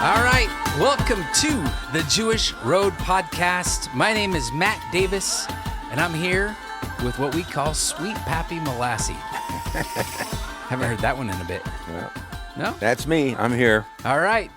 All right, welcome to the Jewish Road Podcast. My name is Matt Davis, and I'm here with what we call Sweet Pappy Molassie. Haven't heard that one in a bit. Well, No? that's me. I'm here. All right.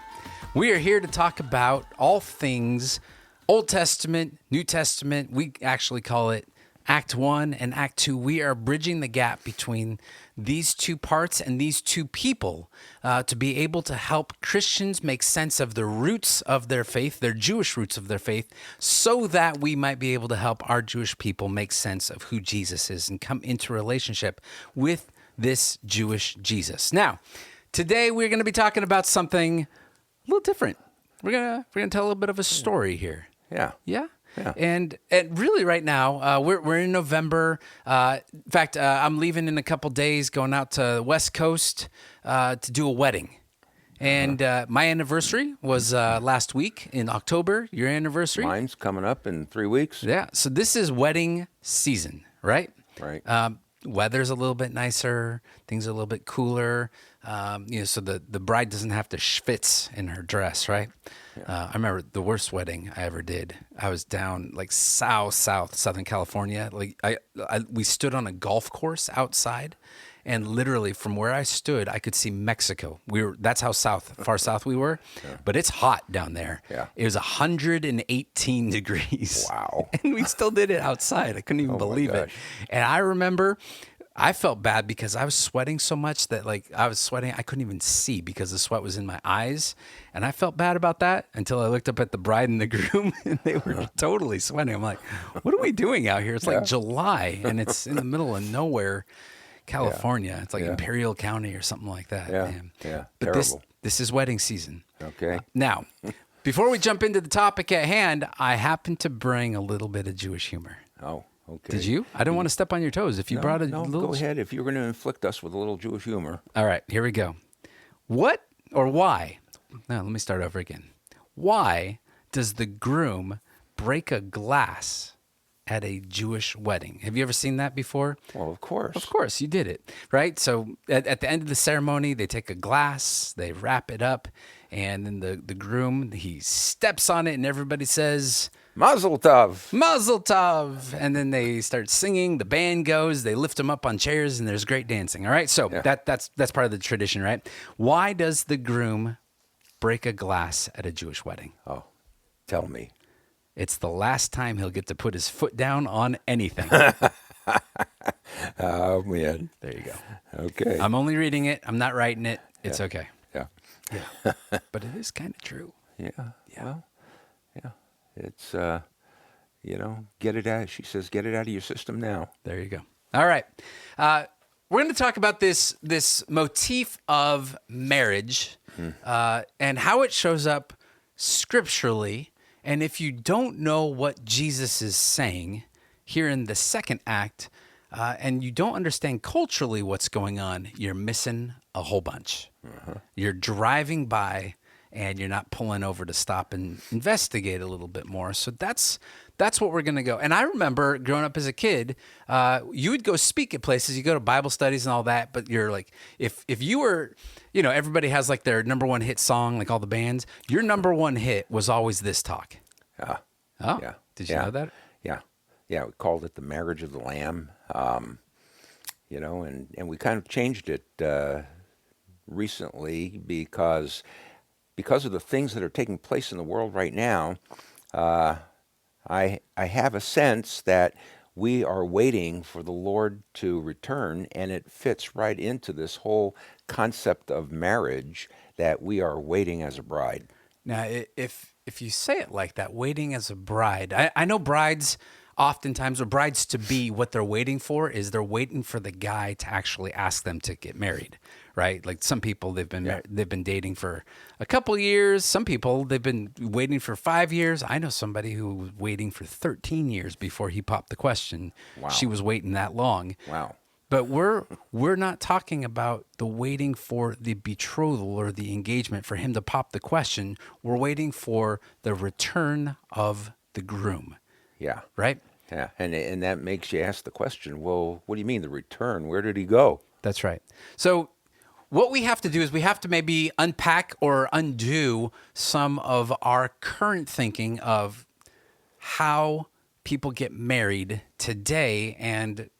We are here to talk about all things Old Testament, New Testament. We actually call it Act 1 and Act 2. We are bridging the gap between these two parts and these two people to be able to help Christians make sense of the roots of their faith, their Jewish roots of their faith, so that we might be able to help our Jewish people make sense of who Jesus is and come into relationship with this Jewish Jesus. Now, today we're going to be talking about something a little different. We're gonna tell a little bit of a story here. Yeah. Yeah. Yeah. And really right now, we're in November. In fact, I'm leaving in a couple days, going out to the West Coast to do a wedding. And my anniversary was last week in October, your anniversary. Mine's coming up in 3 weeks. Yeah. So this is wedding season, right? Right. Weather's a little bit nicer. Things are a little bit cooler. So the bride doesn't have to schwitz in her dress, right? Yeah. I remember the worst wedding I ever did. I was down like Southern California. Like we stood on a golf course outside, and literally from where I stood, I could see Mexico. That's how far south we were. Yeah. But it's hot down there. Yeah. It was 118 degrees. Wow. And we still did it outside. I couldn't even believe it. And I remember I felt bad because I was sweating so much that I couldn't even see because the sweat was in my eyes. And I felt bad about that until I looked up at the bride and the groom and they were totally sweating. I'm like, what are we doing out here? It's like July and it's in the middle of nowhere, California. It's like Imperial County or something like that. Yeah. Man. Yeah. But terrible. this is wedding season. Okay. Now, before we jump into the topic at hand, I happen to bring a little bit of Jewish humor. Oh, okay. Did you? I don't want to step on your toes. If you brought a little... go ahead. If you're going to inflict us with a little Jewish humor. All right, here we go. What or why? No, let me start over again. Why does the groom break a glass at a Jewish wedding? Have you ever seen that before? Well, of course. Of course, you did it, right? So at the end of the ceremony, they take a glass, they wrap it up, and then the groom, he steps on it, and everybody says... Mazel tov. Mazel tov. And then they start singing. The band goes. They lift them up on chairs, and there's great dancing. All right? So that's part of the tradition, right? Why does the groom break a glass at a Jewish wedding? Oh, tell me. It's the last time he'll get to put his foot down on anything. Oh, man. There you go. Okay. I'm only reading it. I'm not writing it. It's okay. Yeah. Yeah. But it is kind of true. Yeah. Well, yeah. It's, get it out. She says, get it out of your system now. There you go. All right. We're going to talk about this motif of marriage and how it shows up scripturally. And if you don't know what Jesus is saying here in the second act, and you don't understand culturally what's going on, you're missing a whole bunch. You're driving by and you're not pulling over to stop and investigate a little bit more. So that's what we're going to go. And I remember growing up as a kid, you would go speak at places, you go to Bible studies and all that, but you're like, if you were, everybody has like their number one hit song, like all the bands, your number one hit was always this talk. Oh, yeah. Did you know that? Yeah. Yeah, we called it the Marriage of the Lamb, and we kind of changed it recently because of the things that are taking place in the world right now. I have a sense that we are waiting for the Lord to return, and it fits right into this whole concept of marriage that we are waiting as a bride. Now, if you say it like that, waiting as a bride, I know brides oftentimes, or brides to be, what they're waiting for is they're waiting for the guy to actually ask them to get married, right? Like some people, they've been dating for a couple years. Some people, they've been waiting for 5 years. I know somebody who was waiting for 13 years before he popped the question. Wow. She was waiting that long. Wow. But we're not talking about the waiting for the betrothal or the engagement for him to pop the question. We're waiting for the return of the groom. Yeah. Right? Yeah. And that makes you ask the question, well, what do you mean the return? Where did he go? That's right. So what we have to do is we have to maybe unpack or undo some of our current thinking of how people get married today and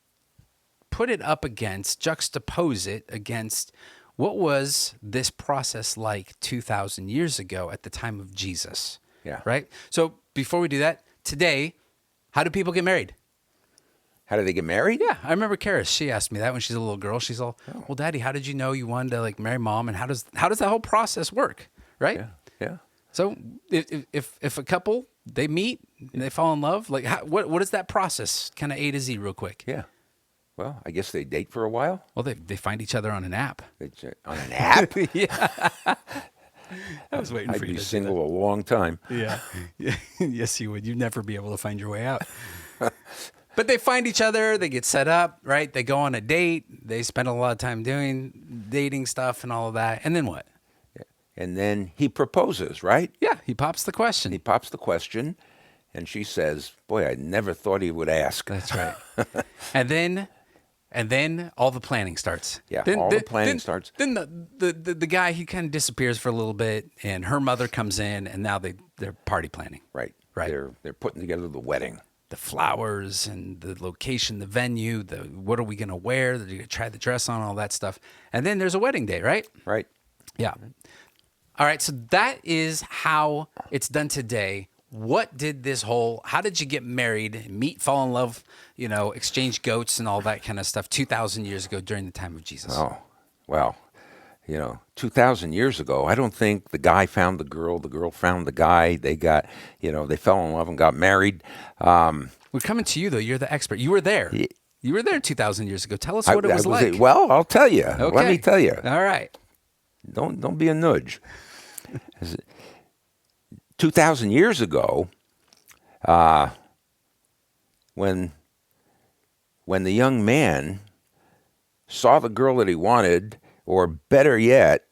put it up against, juxtapose it against what was this process like 2,000 years ago at the time of Jesus. Yeah. Right? So before we do that, today, how do people get married? How do they get married? Yeah, I remember Karis. She asked me that when she's a little girl. She's all, "Well, Daddy, how did you know you wanted to like marry Mom, and how does that whole process work?" Right? Yeah. Yeah. So if a couple they meet and they fall in love, like what is that process? Kind of A to Z, real quick. Yeah. Well, I guess they date for a while. Well, they find each other on an app. On an app? Yeah, I was waiting I'd for you be to do single a long time. that. Yeah, yes, you would. You'd never be able to find your way out. But they find each other, they get set up, right? They go on a date, they spend a lot of time doing dating stuff and all of that. And then what? And then he proposes, right? Yeah, he pops the question. He pops the question, and she says, "Boy, I never thought he would ask." That's right. and then all the planning starts. Yeah, then, all the planning starts. Then the guy, he kind of disappears for a little bit, and her mother comes in, and now they're party planning. Right. Right. They're putting together the wedding. The flowers and the location, the venue, what are we going to wear? They're going to try the dress on, all that stuff. And then there's a wedding day, right? Right. Yeah. All right. So that is how it's done today. How did you get married, meet, fall in love, exchange goats and all that kind of stuff 2,000 years ago during the time of Jesus? Oh, well, 2,000 years ago, I don't think the guy found the girl found the guy. They they fell in love and got married. We're coming to you, though. You're the expert. You were there. You were there 2,000 years ago. Tell us what it was like. Well, I'll tell you. Okay. Let me tell you. All right. Don't be a nudge. 2,000 years ago, when the young man saw the girl that he wanted, or better yet,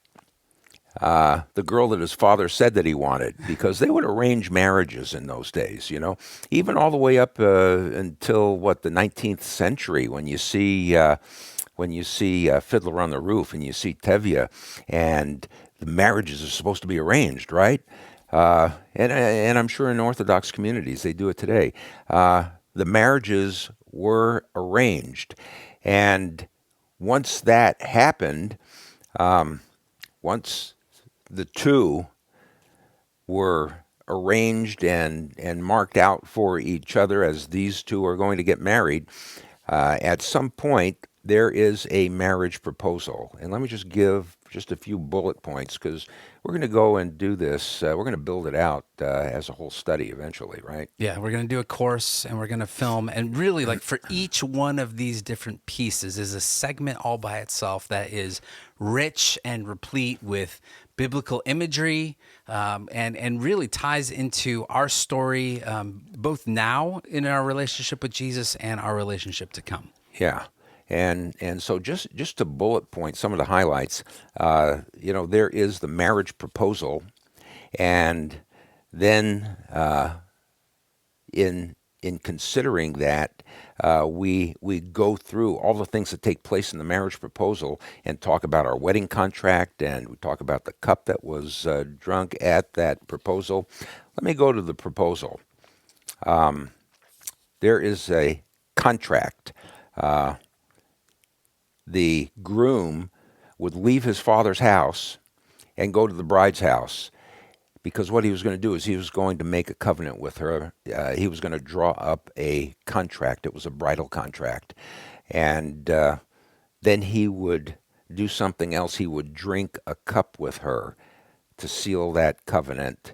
the girl that his father said that he wanted, because they would arrange marriages in those days, even all the way up until the 19th century, when you see Fiddler on the Roof and you see Tevye, and the marriages are supposed to be arranged, right? And I'm sure in Orthodox communities they do it today. The marriages were arranged, and once that happened, once the two were arranged and marked out for each other as these two are going to get married, at some point there is a marriage proposal. And let me just give just a few bullet points, because we're going to go and do this. We're going to build it out as a whole study eventually, right? Yeah, we're going to do a course, and we're going to film. And really, like, for each one of these different pieces is a segment all by itself that is rich and replete with biblical imagery, and really ties into our story, both now in our relationship with Jesus and our relationship to come. Yeah. And so just to bullet point some of the highlights, there is the marriage proposal, and then in considering that, we go through all the things that take place in the marriage proposal and talk about our wedding contract, and we talk about the cup that was drunk at that proposal. Let me go to the proposal. There is a contract. The groom would leave his father's house and go to the bride's house, because what he was going to do is he was going to make a covenant with her. He was going to draw up a contract. It was a bridal contract. And then he would do something else. He would drink a cup with her to seal that covenant.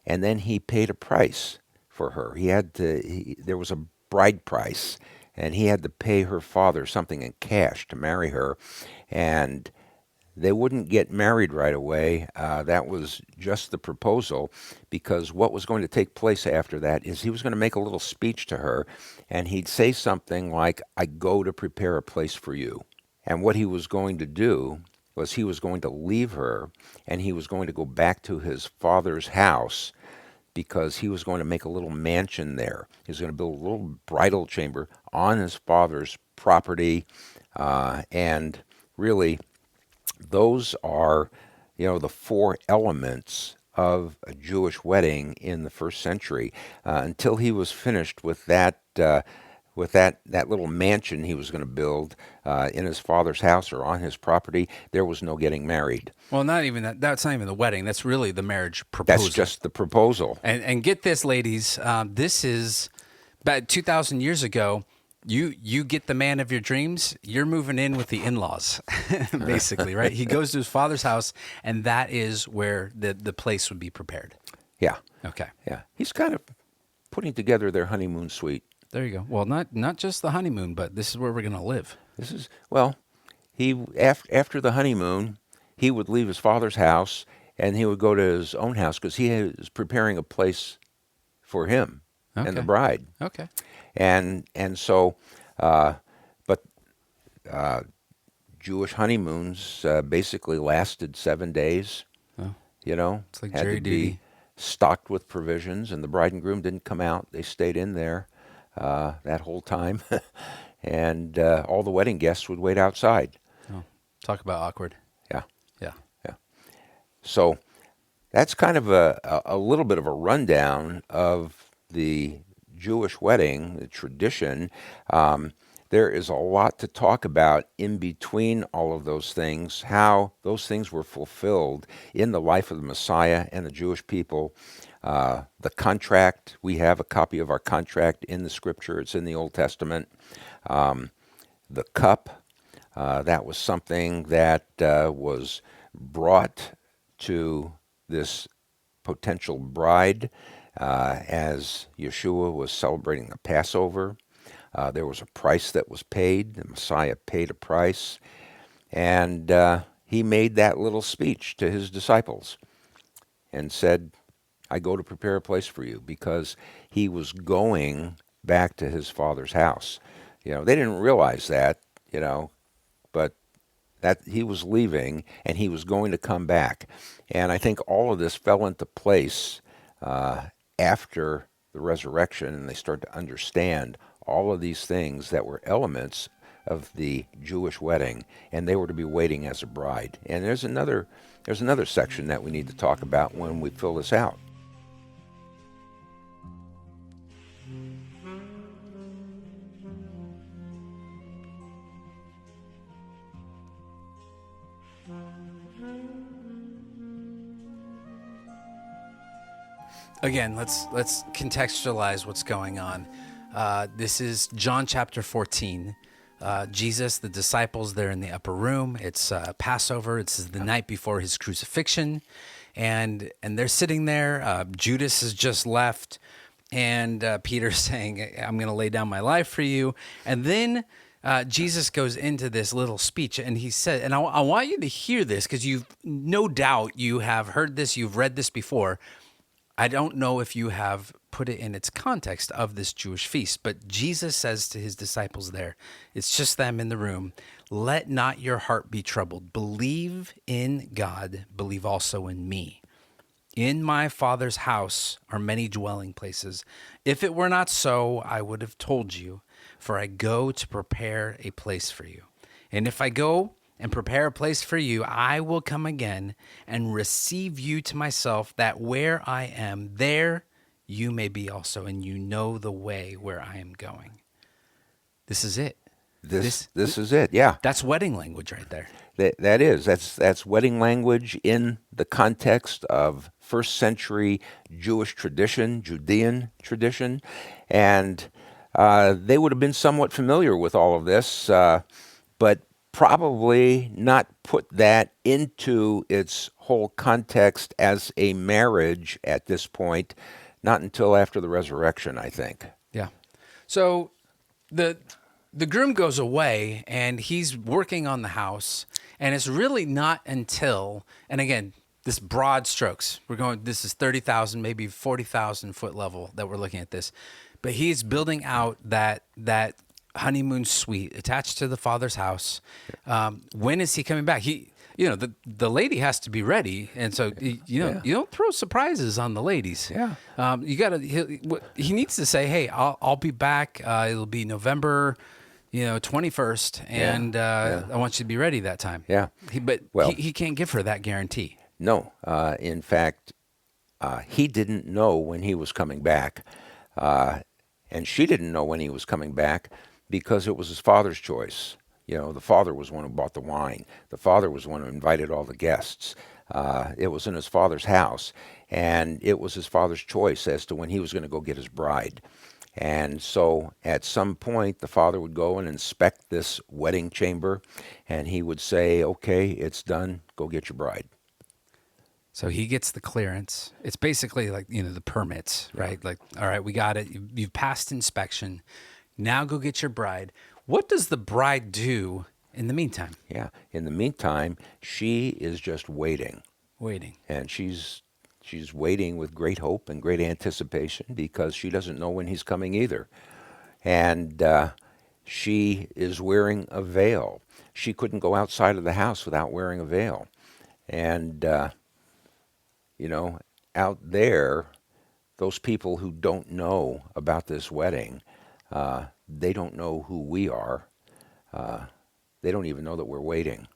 And then he paid a price for her. There was a bride price, and he had to pay her father something in cash to marry her. And they wouldn't get married right away. That was just the proposal, because what was going to take place after that is he was going to make a little speech to her, and he'd say something like, "I go to prepare a place for you." And what he was going to do was he was going to leave her, and he was going to go back to his father's house, because he was going to make a little mansion there. He was going to build a little bridal chamber on his father's property, and really Those are, the four elements of a Jewish wedding in the first century. Until he was finished with that little mansion he was going to build in his father's house or on his property, there was no getting married. Well, not even that. That's not even the wedding. That's really the marriage That's proposal. just the proposal. And get this, ladies. This is about 2,000 years ago. You get the man of your dreams. You're moving in with the in-laws, basically, right? He goes to his father's house, and that is where the place would be prepared. Yeah. Okay. Yeah. He's kind of putting together their honeymoon suite. There you go. Well, not just the honeymoon, but this is where we're going to live. This is, he after the honeymoon, he would leave his father's house and he would go to his own house because he is preparing a place for him and the bride. Okay. And so, but Jewish honeymoons basically lasted 7 days. Oh, it's like had jury to duty. be stocked with provisions, and the bride and groom didn't come out. They stayed in there that whole time, and all the wedding guests would wait outside. Oh, talk about awkward. Yeah, Yeah. yeah. So that's kind of a little bit of a rundown of the Jewish wedding, the tradition. There is a lot to talk about in between all of those things, how those things were fulfilled in the life of the Messiah and the Jewish people. The contract, we have a copy of our contract in the scripture. It's in the Old Testament. The cup, that was something that was brought to this potential bride as Yeshua was celebrating the Passover. There was a price that was paid. The Messiah paid a price. And he made that little speech to his disciples and said, I go to prepare a place for you, because he was going back to his father's house. They didn't realize that, but that he was leaving and he was going to come back. And I think all of this fell into place after the resurrection, and they start to understand all of these things that were elements of the Jewish wedding, and they were to be waiting as a bride. And there's another section that we need to talk about when we fill this out. Again, let's contextualize what's going on. This is John chapter 14. Jesus, the disciples, they're in the upper room. It's Passover. It's the night before his crucifixion. And they're sitting there. Judas has just left. And Peter's saying, I'm going to lay down my life for you. And then Jesus goes into this little speech, and he said, and I want you to hear this, because you've no doubt you have heard this, you've read this before. I don't know if you have put it in its context of this Jewish feast, but Jesus says to his disciples there, it's just them in the room, let not your heart be troubled. Believe in God, believe also in me. In my Father's house are many dwelling places. If it were not so, I would have told you, for I go to prepare a place for you. And if I go and prepare a place for you, I will come again and receive you to myself, that where I am, there you may be also, and you know the way where I am going. This is it. This is it, yeah. That's wedding language right there. That's wedding language in the context of first century Jewish tradition, Judean tradition, and they would have been somewhat familiar with all of this, but probably not put that into its whole context as a marriage at this point, not until after the resurrection, I think. Yeah. So the groom goes away, and he's working on the house, and it's really not until, and again, this broad strokes, this is 30,000, maybe 40,000 foot level that we're looking at this, but he's building out that honeymoon suite attached to the father's house. When is he coming back? The lady has to be ready, and so you don't throw surprises on the ladies. Yeah. You gotta. He needs to say, "Hey, I'll be back. It'll be November, 21st, and I want you to be ready that time. Yeah. But Well, he can't give her that guarantee. no. In fact, he didn't know when he was coming back, and she didn't know when he was coming back because it was his father's choice. The father was the one who bought the wine. The father was the one who invited all the guests. It was in his father's house, and it was his father's choice as to when he was going to go get his bride. And so at some point, the father would go and inspect this wedding chamber, and he would say, okay, it's done. Go get your bride. So he gets the clearance. It's basically like, the permits, right? Like, all right, we got it. You've passed inspection. Now go get your bride. What does the bride do in the meantime? Yeah. In the meantime, she is just waiting. Waiting. And she's waiting with great hope and great anticipation because she doesn't know when he's coming either. And she is wearing a veil. She couldn't go outside of the house without wearing a veil. And, out there, those people who don't know about this wedding, they don't know who we are. They don't even know that we're waiting.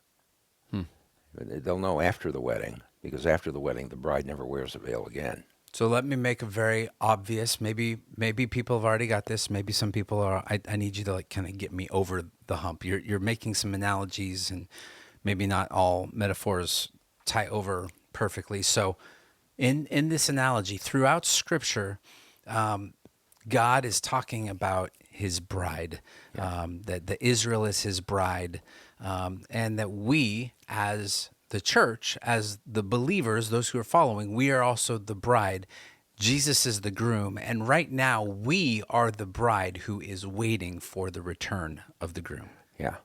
They'll know after the wedding, because after the wedding, the bride never wears a veil again. So let me make a very obvious, maybe people have already got this. Maybe some people are, I need you to kind of get me over the hump. You're making some analogies, and maybe not all metaphors tie over perfectly. So in this analogy, throughout Scripture, God is talking about his bride, that Israel is his bride, and that we as the church, as the believers, those who are following, we are also the bride. Jesus is the groom. And right now we are the bride who is waiting for the return of the groom. Yeah.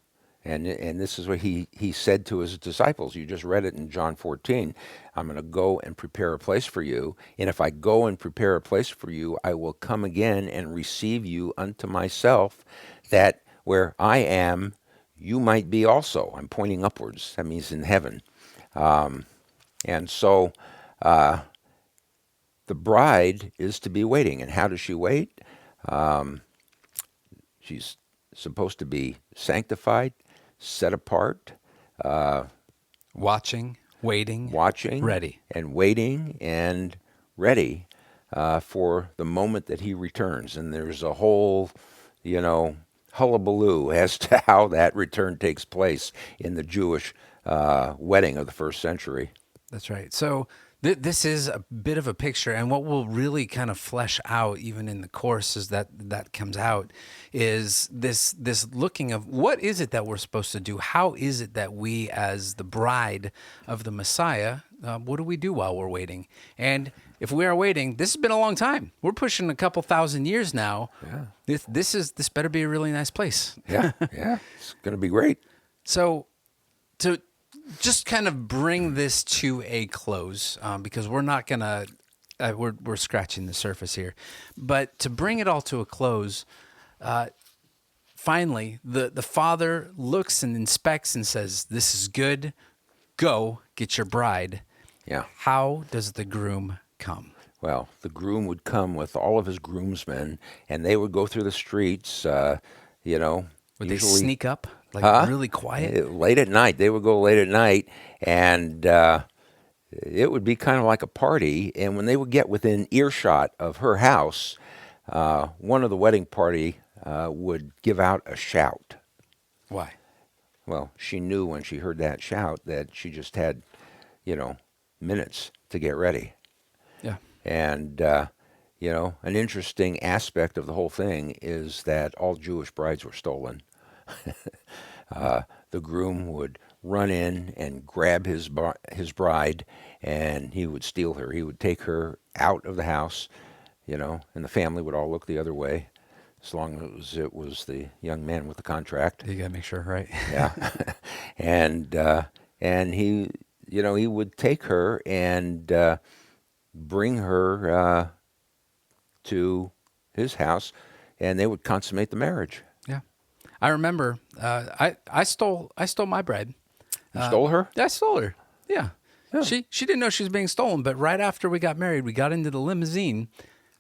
And this is what he said to his disciples. You just read it in John 14. I'm going to go and prepare a place for you. And if I go and prepare a place for you, I will come again and receive you unto myself, that where I am, you might be also. I'm pointing upwards. That means in heaven. And so the bride is to be waiting. And how does she wait? She's supposed to be sanctified, set apart, watching, waiting, ready. And waiting and ready for the moment that he returns. And there's a whole, hullabaloo as to how that return takes place in the Jewish wedding of the first century. That's right. So this is a bit of a picture, and what will really kind of flesh out, even in the course, is that comes out, is this looking of what is it that we're supposed to do? How is it that we, as the bride of the Messiah, what do we do while we're waiting? And if we are waiting, this has been a long time. We're pushing a couple thousand years now. Yeah. This better be a really nice place. Yeah. It's going to be great. So to just kind of bring this to a close, because we're not gonna, we're scratching the surface here, but to bring it all to a close, finally, the father looks and inspects and says, "This is good. Go get your bride." Yeah. How does the groom come? Well, the groom would come with all of his groomsmen, and they would go through the streets. Would they sneak up? Really quiet? Late at night. They would go late at night, and it would be kind of like a party. And when they would get within earshot of her house, one of the wedding party would give out a shout. Why? Well, she knew when she heard that shout that she just had, minutes to get ready. Yeah. And, an interesting aspect of the whole thing is that all Jewish brides were stolen. The groom would run in and grab his bride, and he would steal her. He would take her out of the house, and the family would all look the other way, as long as it was the young man with the contract. You gotta make sure, right? Yeah. And he, he would take her and bring her to his house, and they would consummate the marriage. Yeah. I remember I stole my bride. You stole her? I stole her. Yeah. She didn't know she was being stolen, but right after we got married, we got into the limousine,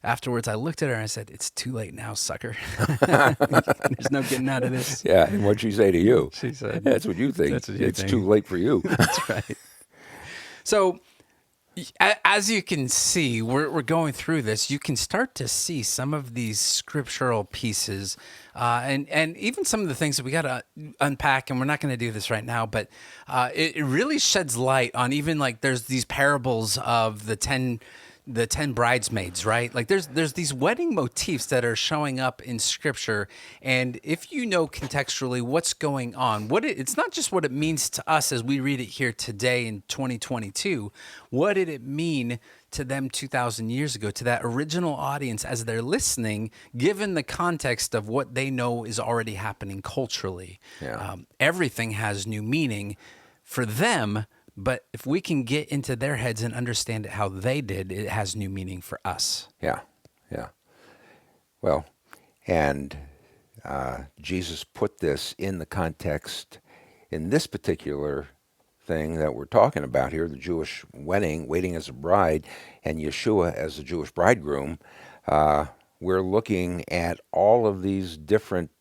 afterwards, I looked at her and I said, "It's too late now, sucker. There's no getting out of this." Yeah, and what'd she say to you? She said, "That's what you think. That's what you it's think." too late for you." That's right. So, as you can see, we're going through this. You can start to see some of these scriptural pieces, and even some of the things that we got to unpack. And we're not going to do this right now, but it really sheds light on even like there's these parables of the 10 bridesmaids, right? Like there's these wedding motifs that are showing up in scripture. And if you know contextually what's going on, it's not just what it means to us as we read it here today in 2022. What did it mean to them 2,000 years ago, to that original audience as they're listening, given the context of what they know is already happening culturally? Yeah. Everything has new meaning for them. But if we can get into their heads and understand it how they did, it has new meaning for us. Yeah, yeah. Well, and Jesus put this in the context, in this particular thing that we're talking about here, the Jewish wedding, waiting as a bride, and Yeshua as the Jewish bridegroom. We're looking at all of these different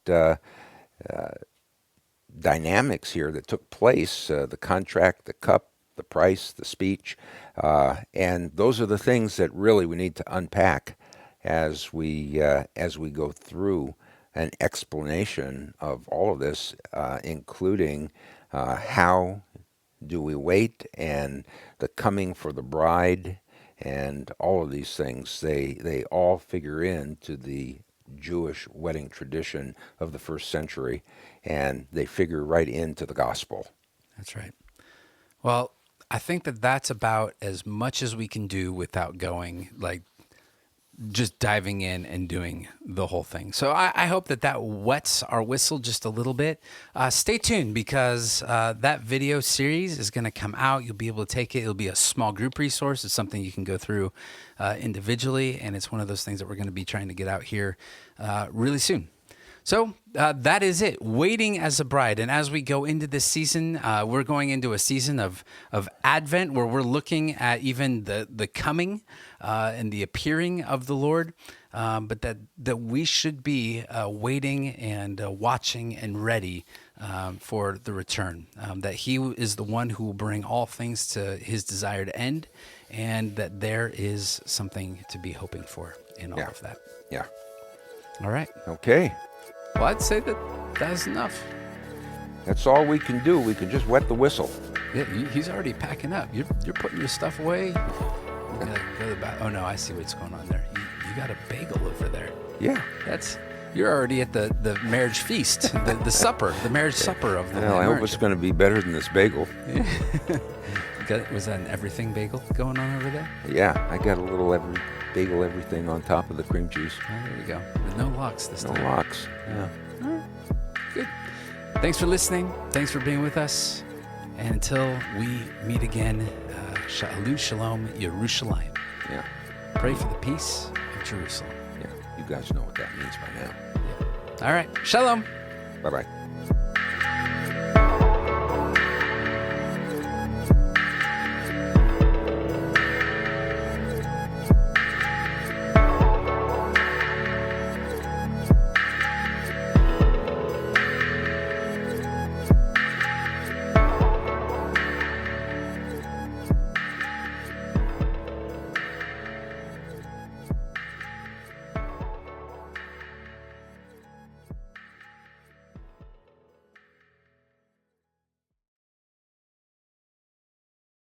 dynamics here that took place, the contract, the cup, the price, the speech, and those are the things that really we need to unpack as we go through an explanation of all of this, including how do we wait and the coming for the bride and all of these things. They all figure into the Jewish wedding tradition of the first century, and they figure right into the gospel. That's right. Well, I think that that's about as much as we can do without going like just diving in and doing the whole thing. So I hope that wets our whistle just a little bit. Stay tuned because that video series is going to come out. You'll be able to take it. It'll be a small group resource. It's something you can go through individually, and it's one of those things that we're going to be trying to get out here really soon. So that is it, waiting as a bride. And as we go into this season, we're going into a season of Advent where we're looking at even the coming and the appearing of the Lord, but that we should be waiting and watching and ready for the return, that he is the one who will bring all things to his desired end, and that there is something to be hoping for in all of that. Yeah. All right. Okay. Well, I'd say that's enough. That's all we can do. We can just wet the whistle. Yeah, he's already packing up. You're putting your stuff away. You gotta go to the back. Oh no, I see what's going on there. You got a bagel over there. Yeah. You're already at the marriage feast, the supper, the marriage supper of the. Well, I hope it's going to be better than this bagel. Was that an everything bagel going on over there? Yeah, I got a little bagel everything on top of the cream cheese. Oh, there you go. With no locks this time. No locks. Yeah. All right. Good. Thanks for listening. Thanks for being with us. And until we meet again, Shalom, Shalom, Yerushalayim. Yeah. Pray for the peace of Jerusalem. Yeah. You guys know what that means by now. Yeah. All right. Shalom. Bye-bye.